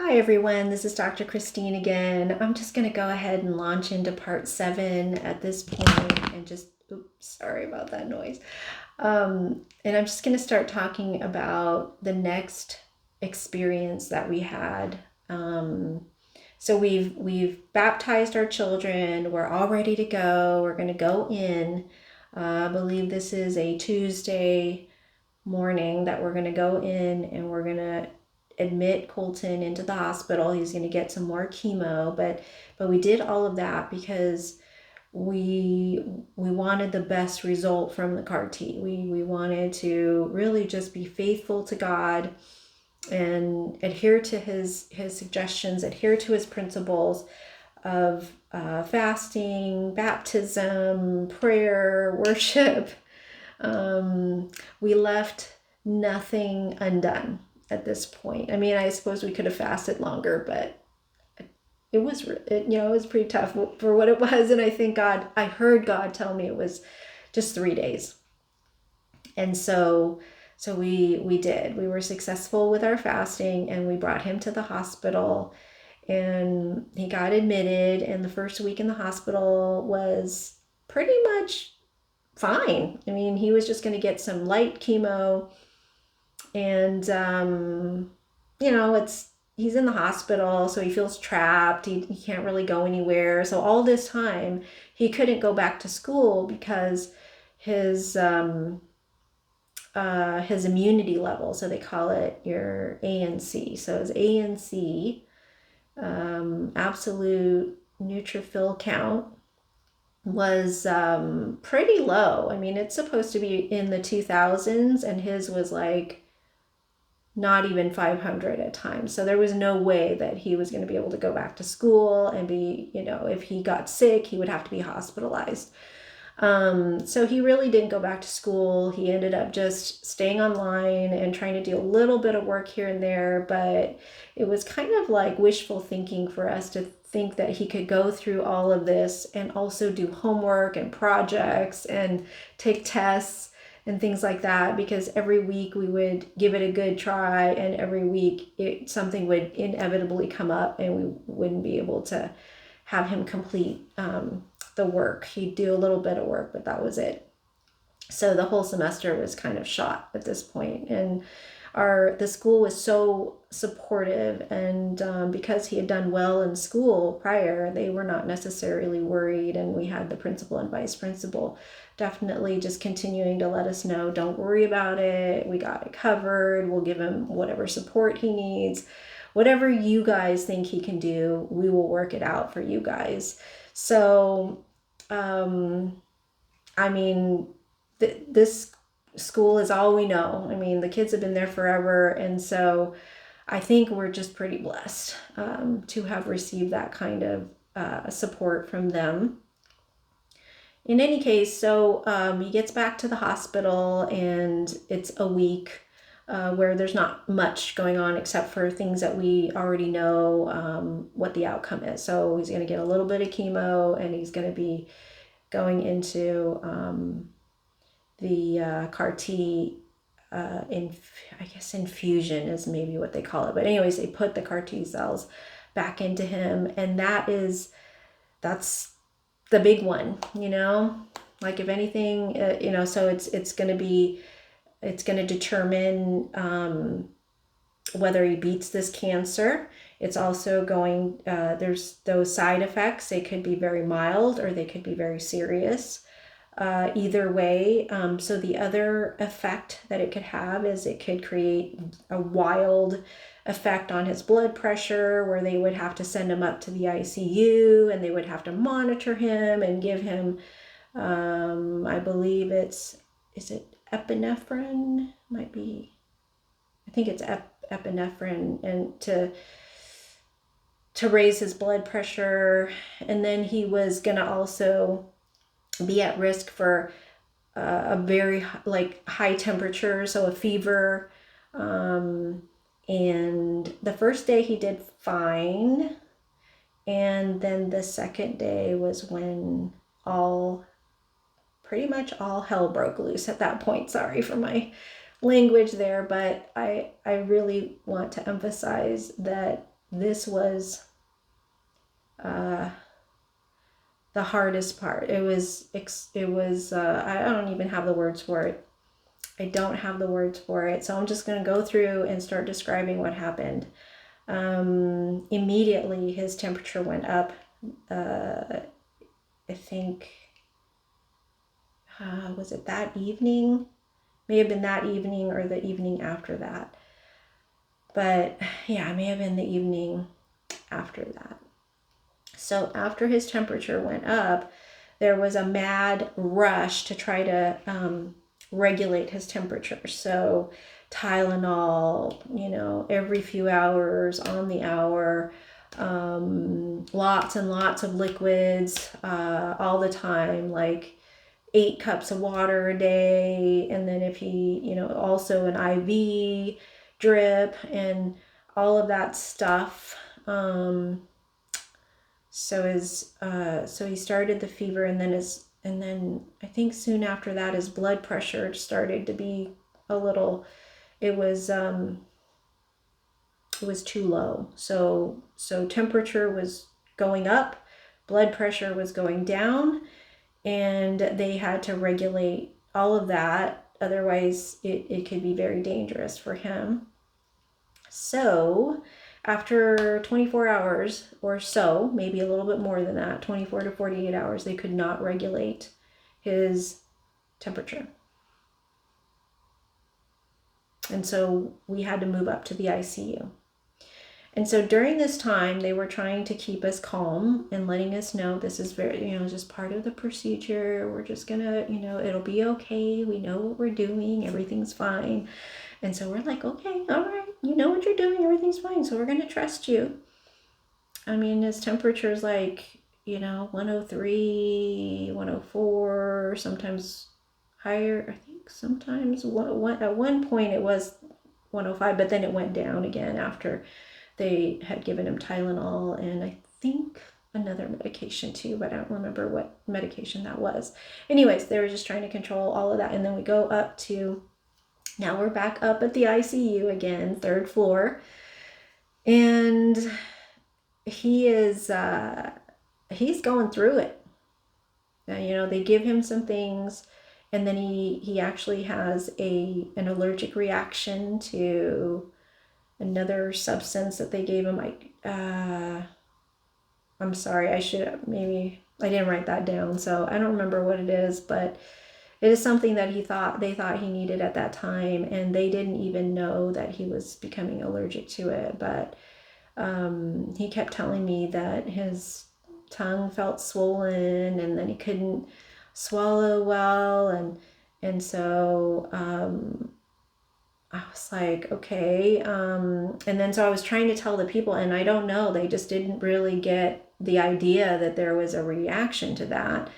Hi everyone, this is Dr. Christine again. I'm just going to go ahead and launch into part 7 at this point and just, oops, sorry about that noise. And I'm just going to start talking about the next experience that we had. So we've baptized our children. We're all ready to go. We're going to go in. I believe this is a Tuesday morning that we're going to go in and we're going to admit Colton into the hospital. He's going to get some more chemo, but we did all of that because we wanted the best result from the CAR T. We wanted to really just be faithful to God and adhere to his suggestions, adhere to his principles of fasting, baptism, prayer, worship. We left nothing undone at this point. I mean, I suppose we could have fasted longer, but it was pretty tough for what it was. And I think I heard God tell me it was just 3 days. And so we did. We were successful with our fasting and we brought him to the hospital and he got admitted. And the first week in the hospital was pretty much fine. I mean, he was just going to get some light chemo and he's in the hospital, so he feels trapped. He can't really go anywhere. So all this time he couldn't go back to school because his immunity level, so they call it your ANC. So his ANC, absolute neutrophil count, was pretty low. I mean, it's supposed to be in the 2000s and his was like not even 500 at times. So there was no way that he was going to be able to go back to school and be, if he got sick, he would have to be hospitalized. So he really didn't go back to school. He ended up just staying online and trying to do a little bit of work here and there, but it was kind of like wishful thinking for us to think that he could go through all of this and also do homework and projects and take tests and things like that, because every week we would give it a good try and every week something would inevitably come up and we wouldn't be able to have him complete the work. He'd do a little bit of work, but that was it. So the whole semester was kind of shot at this point. And the school was so supportive, and because he had done well in school prior, they were not necessarily worried. And we had the principal and vice principal definitely just continuing to let us know, don't worry about it. We got it covered. We'll give him whatever support he needs. Whatever you guys think he can do, we will work it out for you guys. So, this school is all we know. I mean, the kids have been there forever. And so I think we're just pretty blessed to have received that kind of support from them. In any case, so he gets back to the hospital and it's a week where there's not much going on except for things that we already know what the outcome is. So he's going to get a little bit of chemo and he's going to be going into the CAR T, infusion is maybe what they call it. But anyways, they put the CAR T cells back into him, and that's the big one, like if anything, so it's going to determine whether he beats this cancer. It's also going, there's those side effects. They could be very mild or they could be very serious. Either way. So the other effect that it could have is it could create a wild effect on his blood pressure, where they would have to send him up to the ICU and they would have to monitor him and give him, I believe is it epinephrine? Might be, I think it's epinephrine, and to raise his blood pressure. And then he was going to also be at risk for a very high temperature, so a fever. And the first day he did fine. And then the second day was when pretty much all hell broke loose at that point. Sorry for my language there, but I really want to emphasize that this was the hardest part. It was I don't even have the words for it. I don't have the words for it. So I'm just going to go through and start describing what happened. Immediately his temperature went up. I think, was it that evening? May have been that evening or the evening after that. But yeah, it may have been the evening after that. So after his temperature went up, there was a mad rush to try to regulate his temperature. So Tylenol, every few hours, on the hour, lots and lots of liquids all the time, like 8 cups of water a day. And then if he, also an IV drip and all of that stuff. So he started the fever, and then I think soon after that his blood pressure started to be a little, it was too low. So temperature was going up, blood pressure was going down, and they had to regulate all of that. Otherwise it could be very dangerous for him. So after 24 hours or so, maybe a little bit more than that, 24 to 48 hours, they could not regulate his temperature. And so we had to move up to the ICU. And so during this time, they were trying to keep us calm and letting us know this is very, just part of the procedure. We're just gonna, it'll be okay. We know what we're doing. Everything's fine. And so we're like, okay, all right, you know what you're doing. Everything's fine. So we're going to trust you. I mean, his temperature is like, 103, 104, sometimes higher. I think sometimes at one point it was 105, but then it went down again after they had given him Tylenol and I think another medication too, but I don't remember what medication that was. Anyways, they were just trying to control all of that. And then we go up to, now we're back up at the ICU again, 3rd floor. And he is, he's going through it. They give him some things, and then he actually has an allergic reaction to another substance that they gave him. I'm sorry, I didn't write that down, so I don't remember what it is, but it is something that they thought he needed at that time, and they didn't even know that he was becoming allergic to it. But he kept telling me that his tongue felt swollen, and then he couldn't swallow well, and so I was like, okay. And then so I was trying to tell the people, and I don't know, they just didn't really get the idea that there was a reaction to that.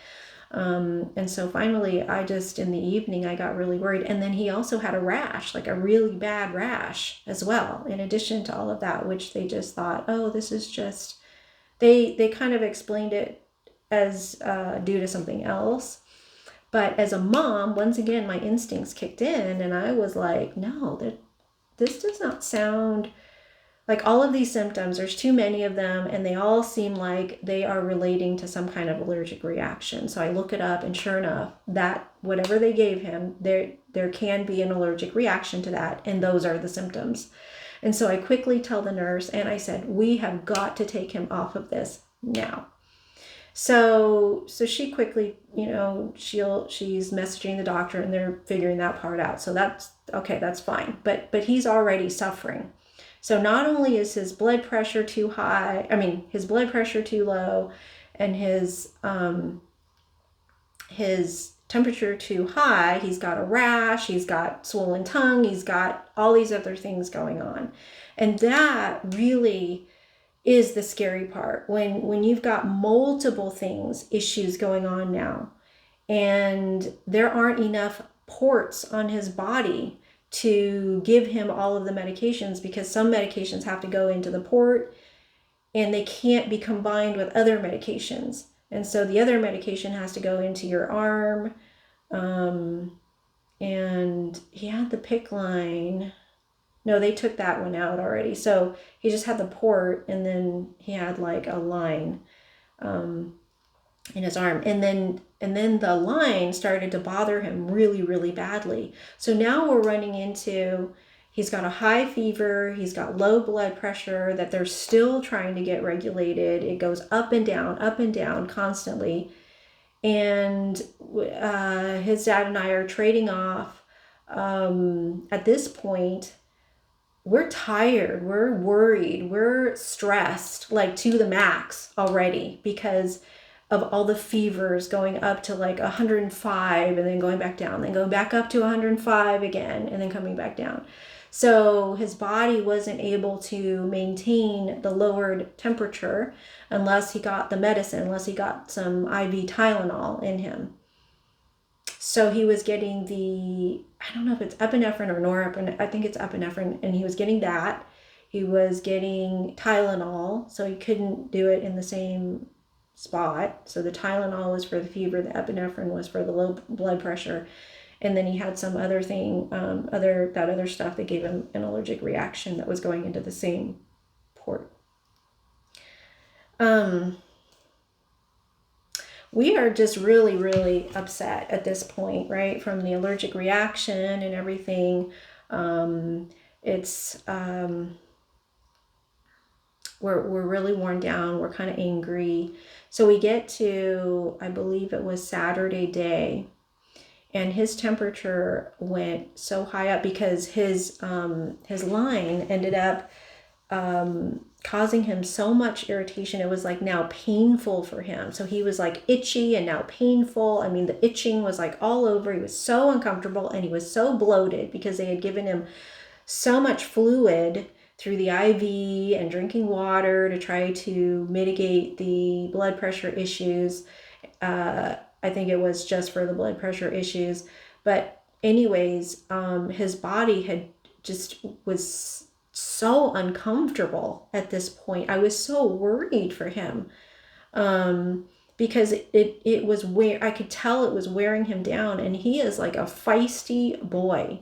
And so finally, in the evening, I got really worried. And then he also had a rash, like a really bad rash as well, in addition to all of that, which they just thought, oh, this is just, they kind of explained it as due to something else. But as a mom, once again, my instincts kicked in, and I was like, no, this does not sound like all of these symptoms. There's too many of them, and they all seem like they are relating to some kind of allergic reaction. So I look it up, and sure enough, that whatever they gave him, there can be an allergic reaction to that, and those are the symptoms. And so I quickly tell the nurse, and I said, we have got to take him off of this now. So she quickly, she's messaging the doctor, and they're figuring that part out. So that's okay, that's fine. But he's already suffering. So not only is his blood pressure too high, his blood pressure too low, and his temperature too high, he's got a rash, he's got swollen tongue, he's got all these other things going on. And that really is the scary part, when you've got multiple issues going on now, and there aren't enough ports on his body to give him all of the medications, because some medications have to go into the port and they can't be combined with other medications. And so the other medication has to go into your arm. And he had the PICC line. No, they took that one out already. So he just had the port, and then he had like a line in his arm, and then the line started to bother him really, really badly. So now we're running into, he's got a high fever, he's got low blood pressure that they're still trying to get regulated. It goes up and down constantly. And his dad and I are trading off. At this point, we're tired, we're worried, we're stressed, like to the max already, because of all the fevers going up to like 105 and then going back down, then going back up to 105 again, and then coming back down. So his body wasn't able to maintain the lowered temperature unless he got the medicine, unless he got some IV Tylenol in him. So he was getting I don't know if it's epinephrine or norepinephrine. I think it's epinephrine, and he was getting that. He was getting Tylenol, so he couldn't do it in the same spot. So the Tylenol was for the fever, the epinephrine was for the low blood pressure, and then he had some other thing, that other stuff that gave him an allergic reaction that was going into the same port. We are just really, really upset at this point, right? From the allergic reaction and everything. We're really worn down. We're kind of angry. So we get to, I believe it was Saturday day, and his temperature went so high up because his line ended up causing him so much irritation. It was like now painful for him. So he was like itchy and now painful. I mean, the itching was like all over. He was so uncomfortable, and he was so bloated because they had given him so much fluid through the IV and drinking water to try to mitigate the blood pressure issues. I think it was just for the blood pressure issues. But anyways, his body had just was so uncomfortable at this point. I was so worried for him, because it was where I could tell it was wearing him down. And he is like a feisty boy.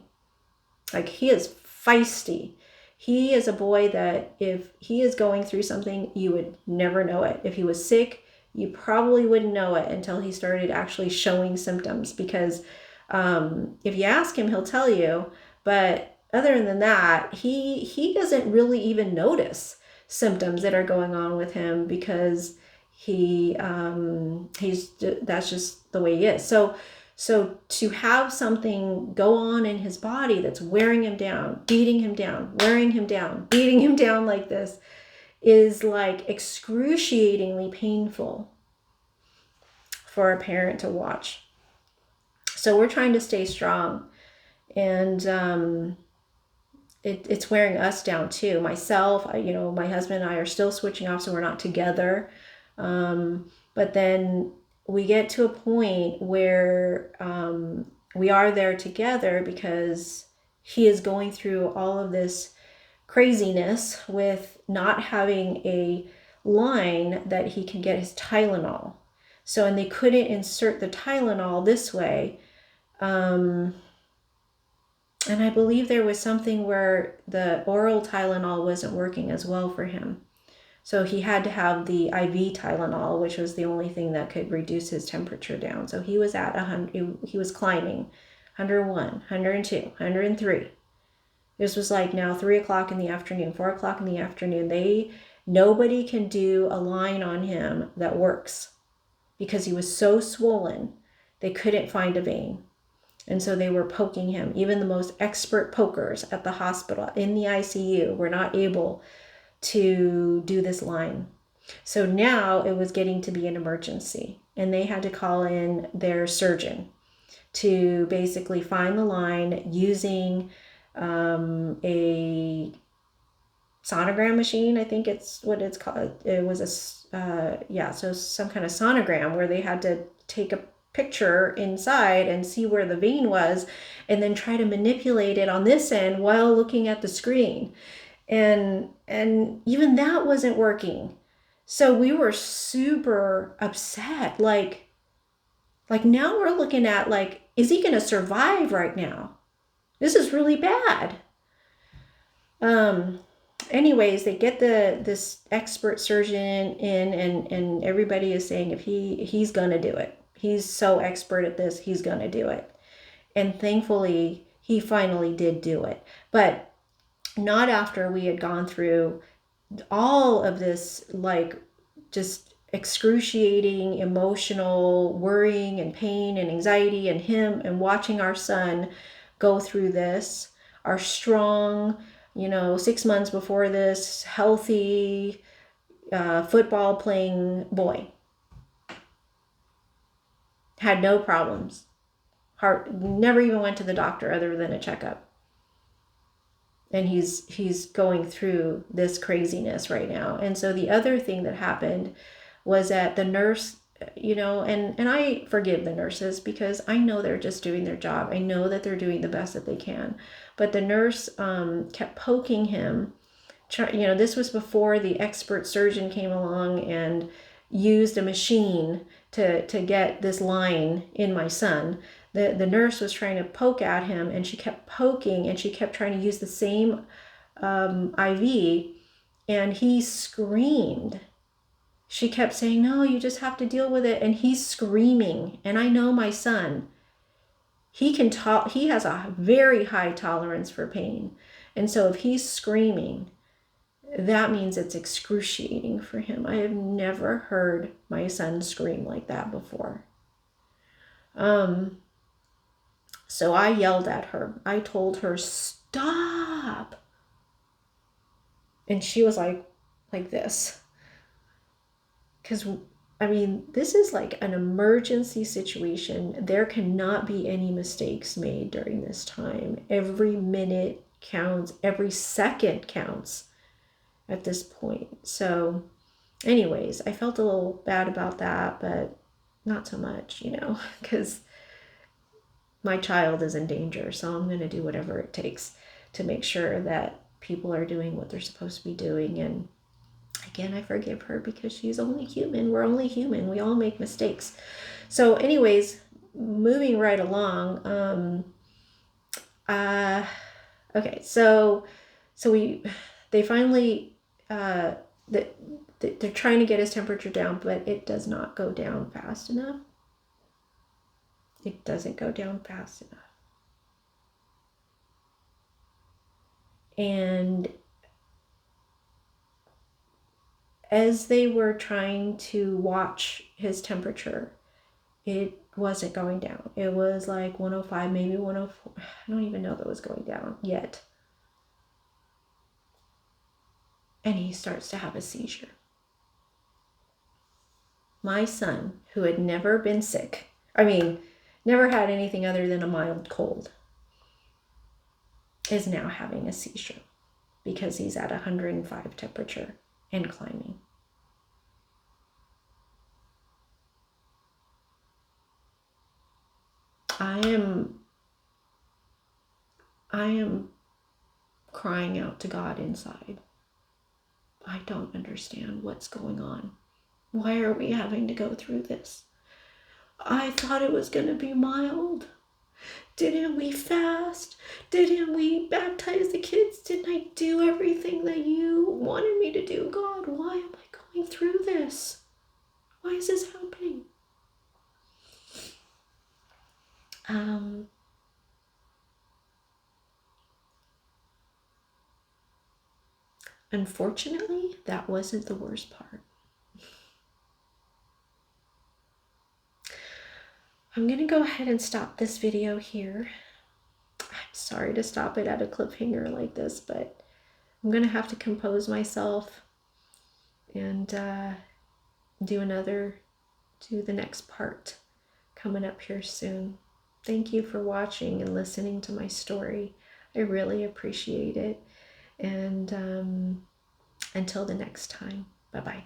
Like, he is feisty. He is a boy that if he is going through something, you would never know it. If he was sick, you probably wouldn't know it until he started actually showing symptoms, because if you ask him, he'll tell you. But other than that, he doesn't really even notice symptoms that are going on with him, because that's just the way he is. So to have something go on in his body that's wearing him down, beating him down, wearing him down, beating him down like this is like excruciatingly painful for a parent to watch. So we're trying to stay strong, and it's wearing us down too. Myself, my husband and I are still switching off, so we're not together. But then we get to a point where we are there together, because he is going through all of this craziness with not having a line that he can get his Tylenol. So, and they couldn't insert the Tylenol this way. And I believe there was something where the oral Tylenol wasn't working as well for him. So he had to have the IV Tylenol, which was the only thing that could reduce his temperature down. So he was at 100, he was climbing 101, 102, 103. This was like now 3 o'clock in the afternoon, 4 o'clock in the afternoon. Nobody can do a line on him that works, because he was so swollen. They couldn't find a vein. And so they were poking him. Even the most expert pokers at the hospital in the ICU were not able to do this line. So now it was getting to be an emergency, and they had to call in their surgeon to basically find the line using a sonogram machine. I think it's what it's called. It was so some kind of sonogram where they had to take a picture inside and see where the vein was, and then try to manipulate it on this end while looking at the screen. And even that wasn't working. So we were super upset. Like now we're looking at like, is he going to survive right now? This is really bad. Um, anyways, they get this expert surgeon in, and everybody is saying if he's gonna do it. He's so expert at this, he's gonna do it. And thankfully, he finally did do it. But not after we had gone through all of this, like, just excruciating emotional worrying and pain and anxiety, and him, and watching our son go through this, our strong, 6 months before this, healthy, football playing boy, had no problems, heart, never even went to the doctor other than a checkup. And he's going through this craziness right now. And so the other thing that happened was that the nurse, and I forgive the nurses because I know they're just doing their job. I know that they're doing the best that they can. But the nurse kept poking him. This was before the expert surgeon came along and used a machine to get this line in my son. The nurse was trying to poke at him, and she kept poking, and she kept trying to use the same IV, and he screamed. She kept saying, no, you just have to deal with it. And he's screaming. And I know my son, he has a very high tolerance for pain. And so if he's screaming, that means it's excruciating for him. I have never heard my son scream like that before. So I yelled at her. I told her, stop. And she was like this. Because, this is like an emergency situation. There cannot be any mistakes made during this time. Every minute counts. Every second counts at this point. So anyways, I felt a little bad about that, but not so much, because my child is in danger. So I'm going to do whatever it takes to make sure that people are doing what they're supposed to be doing. And again, I forgive her because she's only human. We're only human. We all make mistakes. So anyways, moving right along. Okay, so they finally, they're trying to get his temperature down, but it does not go down fast enough. It doesn't go down fast enough. And as they were trying to watch his temperature, it wasn't going down. It was like 105, maybe 104. I don't even know if it was going down yet. And he starts to have a seizure. My son, who had never been sick, never had anything other than a mild cold, is now having a seizure because he's at 105 temperature and climbing. I am crying out to God inside. I don't understand what's going on. Why are we having to go through this? I thought it was going to be mild. Didn't we fast? Didn't we baptize the kids? Didn't I do everything that you wanted me to do? God, why am I going through this? Why is this happening? Unfortunately, that wasn't the worst part. I'm going to go ahead and stop this video here. I'm sorry to stop it at a cliffhanger like this, but I'm going to have to compose myself and do the next part coming up here soon. Thank you for watching and listening to my story. I really appreciate it. And until the next time, bye-bye.